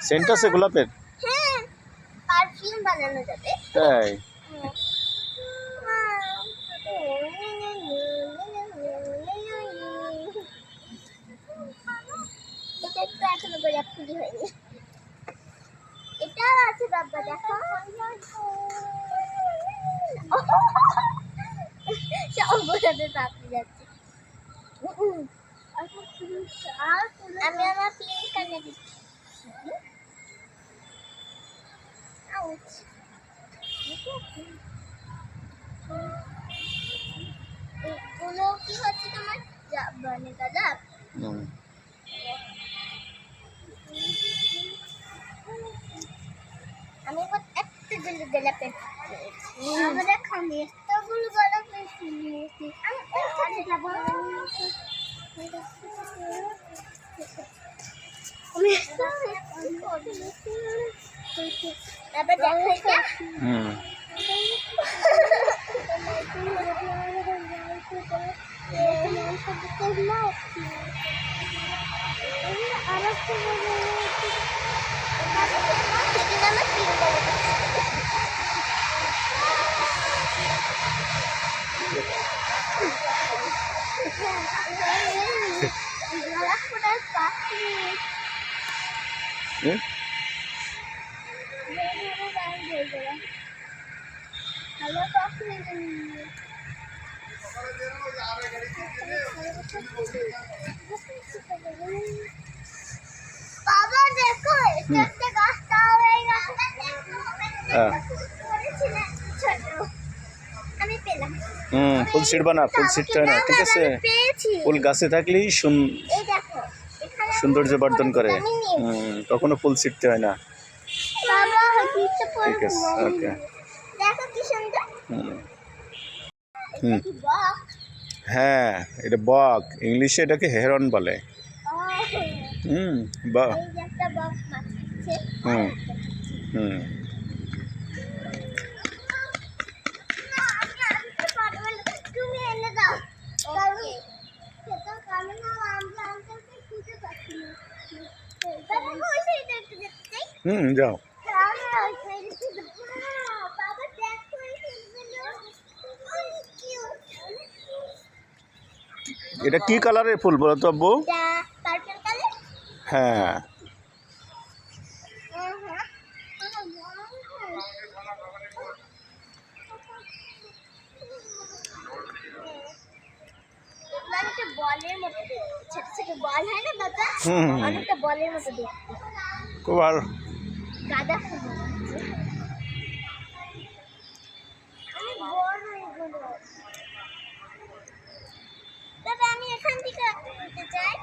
Saint আছে গোলাপের? হ্যাঁ, পারফিউম বানানো যাবে। তাই? এটা একটু এখনো গোলাপ ফুলই হয়নি। এটাও আছে বাবা, দেখো। সব গোলাপে পাপড়ি যাচ্ছে। আমি আমার পিঙ্ক কানে দিচ্ছি। আউচ। এগুলো কি হচ্ছে তোমার? মানে গোলাপ। আমি একটা গোলাপের আমরা খালি এতগুলো গোলাপের ফুল নিয়েছি। আমি ওখানে যাবো। তারপর দেখো এটা। বাবা দেখো, এটা একটা গাছটা হয়ে গেছে। আমি পেলাম। ফুল ছিড়বা না, ফুল ছিড়তে হয় না, ঠিক আছে? ফুল গাছে থাকলেই এই দেখো, সৌন্দর্য বর্ধন করে। কখনো ফুল ছিড়তে হয় না। বাবা ঠিক আছে, ওকে। দেখো কি সুন্দর। হ্যাঁ, এটা বক, ইংলিশে এটাকে হেরন বলে। বাহ। যাও। এটা কি কালারের ফুল বলো তো আব্বু? হ্যাঁ, বলের মতো ছোট ছোট বল হয় না দাদা, অনেকটা বলের মতো দেখতে। খুব আর গাঁদা ফুল অনেক বড় এগুলো। তবে আমি এখান থেকে নিতে চাই।